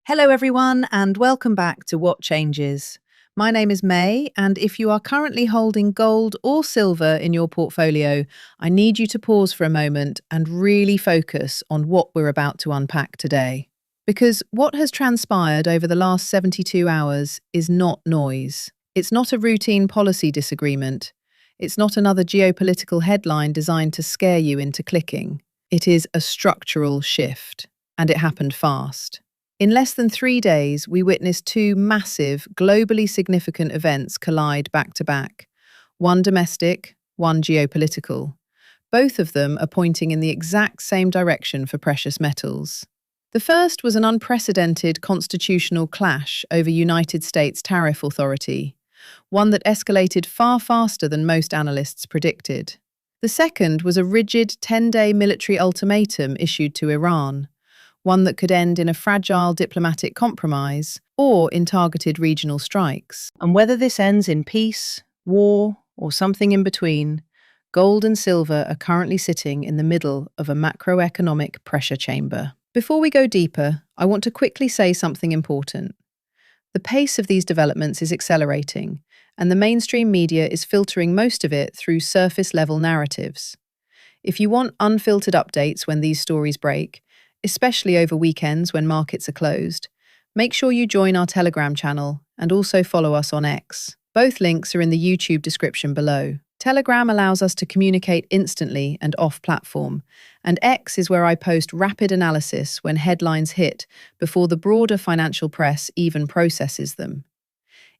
Hello, everyone, and welcome back to What Changes. My name is May, and if you are currently holding gold or silver in your portfolio, I need you to pause for a moment and really focus on what we're about to unpack today. Because what has transpired over the last 72 hours is not noise. It's not a routine policy disagreement. It's not another geopolitical headline designed to scare you into clicking. It is a structural shift, and it happened fast. In less than 3 days, we witnessed two massive, globally significant events collide back to back. One domestic, one geopolitical. Both of them are pointing in the exact same direction for precious metals. The first was an unprecedented constitutional clash over United States tariff authority, one that escalated far faster than most analysts predicted. The second was a rigid 10-day military ultimatum issued to Iran, one that could end in a fragile diplomatic compromise or in targeted regional strikes. And whether this ends in peace, war, or something in between, gold and silver are currently sitting in the middle of a macroeconomic pressure chamber. Before we go deeper, I want to quickly say something important. The pace of these developments is accelerating, and the mainstream media is filtering most of it through surface-level narratives. If you want unfiltered updates when these stories break, especially over weekends when markets are closed, make sure you join our Telegram channel and also follow us on X. Both links are in the YouTube description below. Telegram allows us to communicate instantly and off-platform, and X is where I post rapid analysis when headlines hit before the broader financial press even processes them.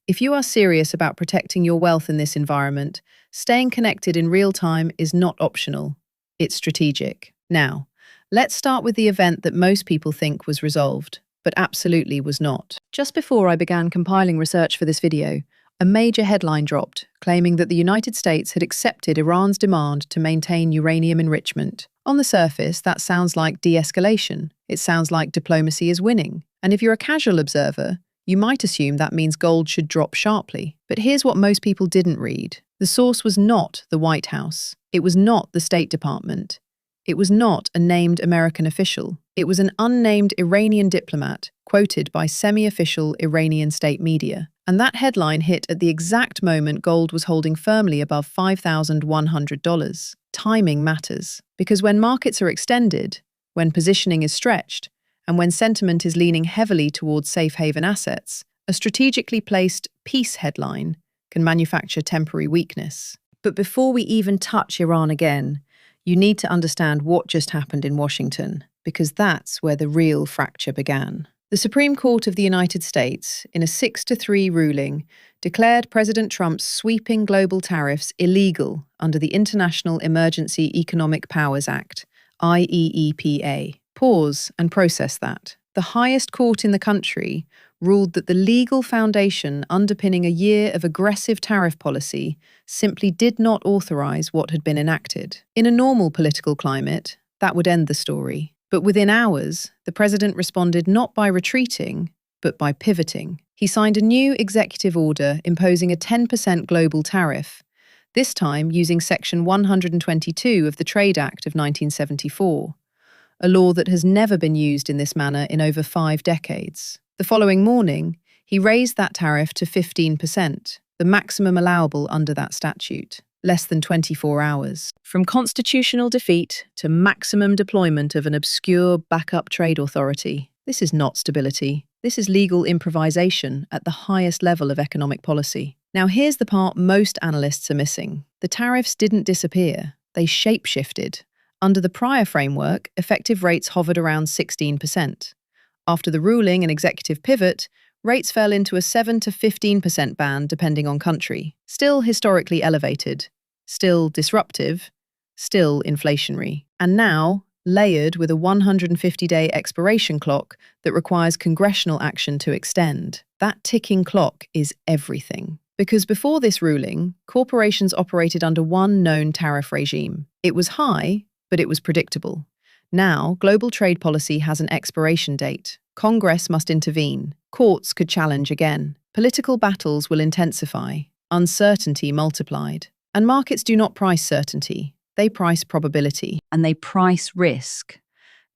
If you are serious about protecting your wealth in this environment, staying connected in real time is not optional. It's strategic. Now, let's start with the event that most people think was resolved, but absolutely was not. Just before I began compiling research for this video, a major headline dropped, claiming that the United States had accepted Iran's demand to maintain uranium enrichment. On the surface, that sounds like de-escalation. It sounds like diplomacy is winning. And if you're a casual observer, you might assume that means gold should drop sharply. But here's what most people didn't read. The source was not the White House. It was not the State Department. It was not a named American official. It was an unnamed Iranian diplomat quoted by semi-official Iranian state media. And that headline hit at the exact moment gold was holding firmly above $5,100. Timing matters, because when markets are extended, when positioning is stretched, and when sentiment is leaning heavily towards safe haven assets, a strategically placed peace headline can manufacture temporary weakness. But before we even touch Iran again, you need to understand what just happened in Washington, because that's where the real fracture began. The Supreme Court of the United States, in a 6-3 ruling, declared President Trump's sweeping global tariffs illegal under the International Emergency Economic Powers Act, IEEPA. Pause and process that. The highest court in the country ruled that the legal foundation underpinning a year of aggressive tariff policy simply did not authorize what had been enacted. In a normal political climate, that would end the story. But within hours, the president responded not by retreating, but by pivoting. He signed a new executive order imposing a 10% global tariff, this time using Section 122 of the Trade Act of 1974, a law that has never been used in this manner in over 5 decades. The following morning, he raised that tariff to 15%, the maximum allowable under that statute, less than 24 hours. From constitutional defeat to maximum deployment of an obscure backup trade authority, this is not stability. This is legal improvisation at the highest level of economic policy. Now here's the part most analysts are missing. The tariffs didn't disappear, they shape-shifted. Under the prior framework, effective rates hovered around 16%. After the ruling and executive pivot, rates fell into a 7 to 15% band depending on country. Still historically elevated, still disruptive, still inflationary. And now, layered with a 150-day expiration clock that requires congressional action to extend. That ticking clock is everything. Because before this ruling, corporations operated under one known tariff regime. It was high, but it was predictable. Now, global trade policy has an expiration date. Congress must intervene. Courts could challenge again. Political battles will intensify. Uncertainty multiplied. And markets do not price certainty. They price probability. And they price risk.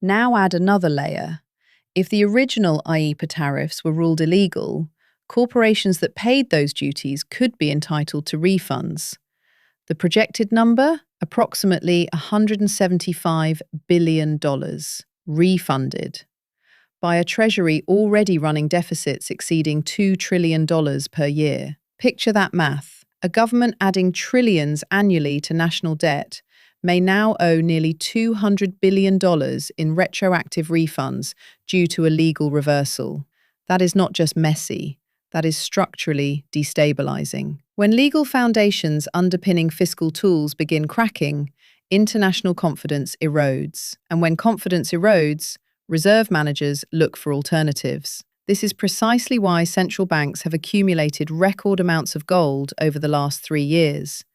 Now add another layer. If the original IEEPA tariffs were ruled illegal, corporations that paid those duties could be entitled to refunds. The projected number? Approximately $175 billion refunded by a Treasury already running deficits exceeding $2 trillion per year. Picture that math. A government adding trillions annually to national debt may now owe nearly $200 billion in retroactive refunds due to a legal reversal. That is not just messy, that is structurally destabilizing. When legal foundations underpinning fiscal tools begin cracking, international confidence erodes. And when confidence erodes, reserve managers look for alternatives. This is precisely why central banks have accumulated record amounts of gold over the last 3 years.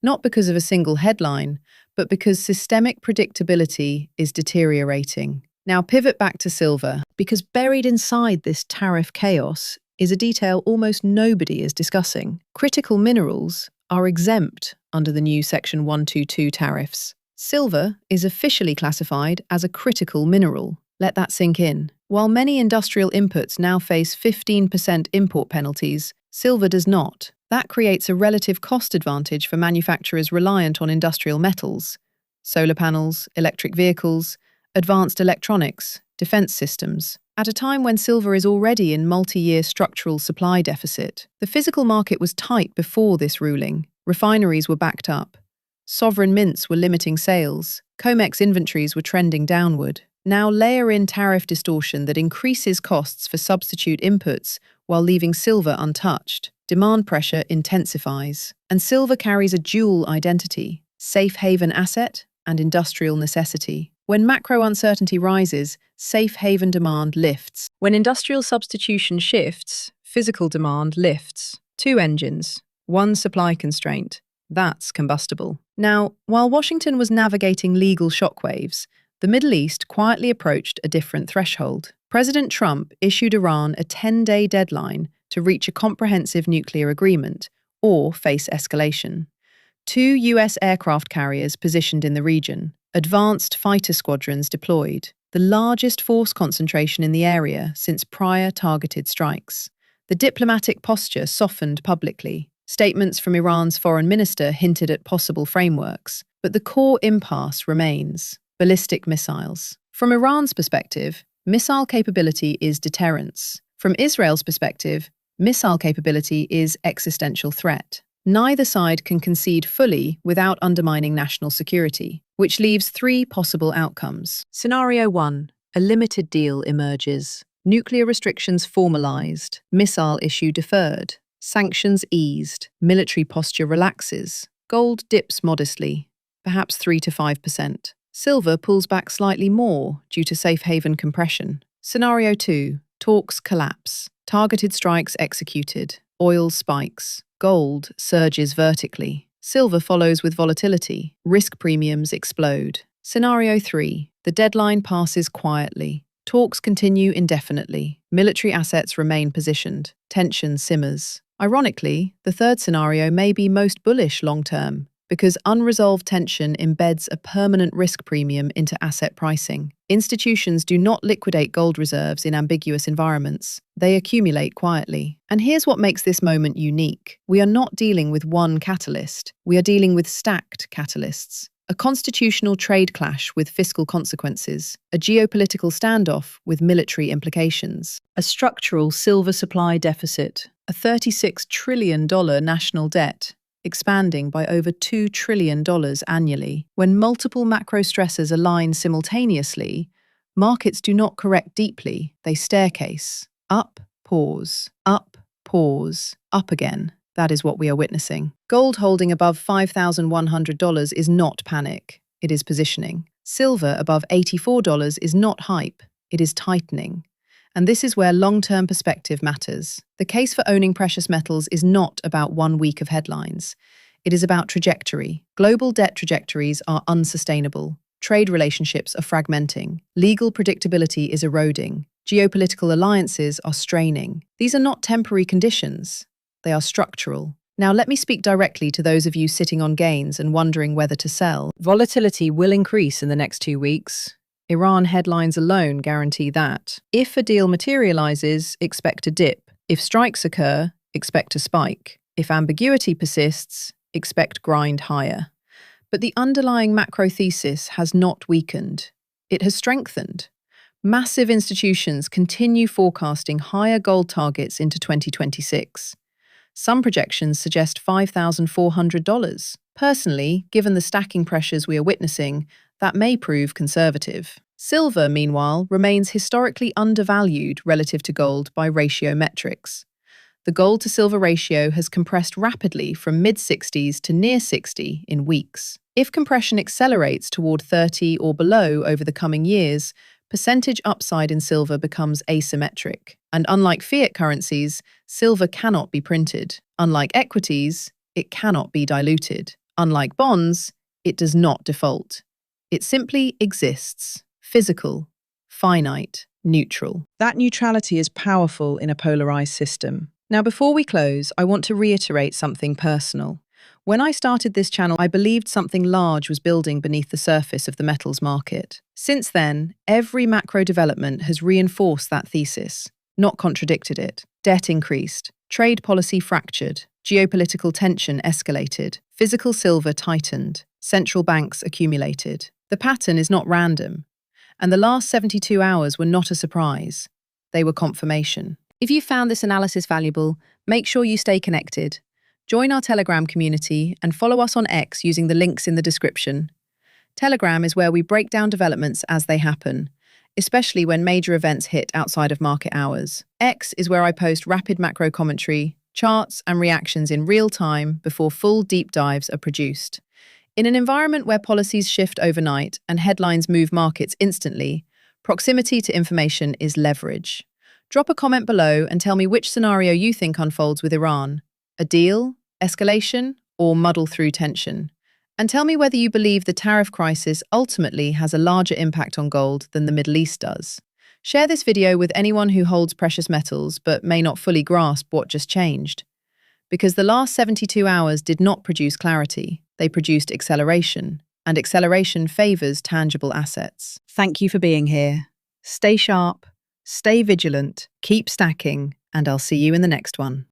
Not because of a single headline, but because systemic predictability is deteriorating. Now pivot back to silver, because buried inside this tariff chaos is a detail almost nobody is discussing. Critical minerals are exempt under the new Section 122 tariffs. Silver is officially classified as a critical mineral. Let that sink in. While many industrial inputs now face 15% import penalties, silver does not. That creates a relative cost advantage for manufacturers reliant on industrial metals, solar panels, electric vehicles, advanced electronics, defense systems. At a time when silver is already in multi-year structural supply deficit, the physical market was tight before this ruling. Refineries were backed up. Sovereign mints were limiting sales. COMEX inventories were trending downward. Now layer in tariff distortion that increases costs for substitute inputs while leaving silver untouched. Demand pressure intensifies. And silver carries a dual identity: safe haven asset and industrial necessity. When macro uncertainty rises, safe haven demand lifts. When industrial substitution shifts, physical demand lifts. Two engines, one supply constraint. That's combustible. Now, while Washington was navigating legal shockwaves, the Middle East quietly approached a different threshold. President Trump issued Iran a 10-day deadline to reach a comprehensive nuclear agreement or face escalation. 2 U.S. aircraft carriers positioned in the region, advanced fighter squadrons deployed, the largest force concentration in the area since prior targeted strikes. The diplomatic posture softened publicly. Statements from Iran's foreign minister hinted at possible frameworks, but the core impasse remains: ballistic missiles. From Iran's perspective, missile capability is deterrence. From Israel's perspective, missile capability is existential threat. Neither side can concede fully without undermining national security, which leaves 3 possible outcomes. Scenario 1. A limited deal emerges. Nuclear restrictions formalized, missile issue deferred, sanctions eased, military posture relaxes, gold dips modestly, perhaps 3 to 5%. Silver pulls back slightly more due to safe haven compression. Scenario 2. Talks collapse. Targeted strikes executed. Oil spikes. Gold surges vertically. Silver follows with volatility. Risk premiums explode. Scenario 3. The deadline passes quietly. Talks continue indefinitely. Military assets remain positioned. Tension simmers. Ironically, the third scenario may be most bullish long-term, because unresolved tension embeds a permanent risk premium into asset pricing. Institutions do not liquidate gold reserves in ambiguous environments. They accumulate quietly. And here's what makes this moment unique. We are not dealing with one catalyst. We are dealing with stacked catalysts. A constitutional trade clash with fiscal consequences, a geopolitical standoff with military implications, a structural silver supply deficit, a $36 trillion national debt, expanding by over $2 trillion annually. When multiple macro stressors align simultaneously, markets do not correct deeply, they staircase. Up, pause, up, pause, up again. That is what we are witnessing. Gold holding above $5,100 is not panic, it is positioning. Silver above $84 is not hype, it is tightening. And this is where long-term perspective matters. The case for owning precious metals is not about 1 week of headlines. It is about trajectory. Global debt trajectories are unsustainable. Trade relationships are fragmenting. Legal predictability is eroding. Geopolitical alliances are straining. These are not temporary conditions. They are structural. Now let me speak directly to those of you sitting on gains and wondering whether to sell. Volatility will increase in the next 2 weeks. Iran headlines alone guarantee that. If a deal materializes, expect a dip. If strikes occur, expect a spike. If ambiguity persists, expect grind higher. But the underlying macro thesis has not weakened. It has strengthened. Massive institutions continue forecasting higher gold targets into 2026. Some projections suggest $5,400. Personally, given the stacking pressures we are witnessing, that may prove conservative. Silver, meanwhile, remains historically undervalued relative to gold by ratio metrics. The gold to silver ratio has compressed rapidly from mid-60s to near 60 in weeks. If compression accelerates toward 30 or below over the coming years, percentage upside in silver becomes asymmetric. And unlike fiat currencies, silver cannot be printed. Unlike equities, it cannot be diluted. Unlike bonds, it does not default. It simply exists. Physical, finite, neutral. That neutrality is powerful in a polarized system. Now, before we close, I want to reiterate something personal. When I started this channel, I believed something large was building beneath the surface of the metals market. Since then, every macro development has reinforced that thesis, not contradicted it. Debt increased, trade policy fractured, geopolitical tension escalated, physical silver tightened, central banks accumulated. The pattern is not random, and the last 72 hours were not a surprise. They were confirmation. If you found this analysis valuable, make sure you stay connected. Join our Telegram community and follow us on X using the links in the description. Telegram is where we break down developments as they happen, especially when major events hit outside of market hours. X is where I post rapid macro commentary, charts, and reactions in real time before full deep dives are produced. In an environment where policies shift overnight and headlines move markets instantly, proximity to information is leverage. Drop a comment below and tell me which scenario you think unfolds with Iran. A deal, escalation, or muddle through tension? And tell me whether you believe the tariff crisis ultimately has a larger impact on gold than the Middle East does. Share this video with anyone who holds precious metals but may not fully grasp what just changed. Because the last 72 hours did not produce clarity, they produced acceleration, and acceleration favors tangible assets. Thank you for being here. Stay sharp, stay vigilant, keep stacking, and I'll see you in the next one.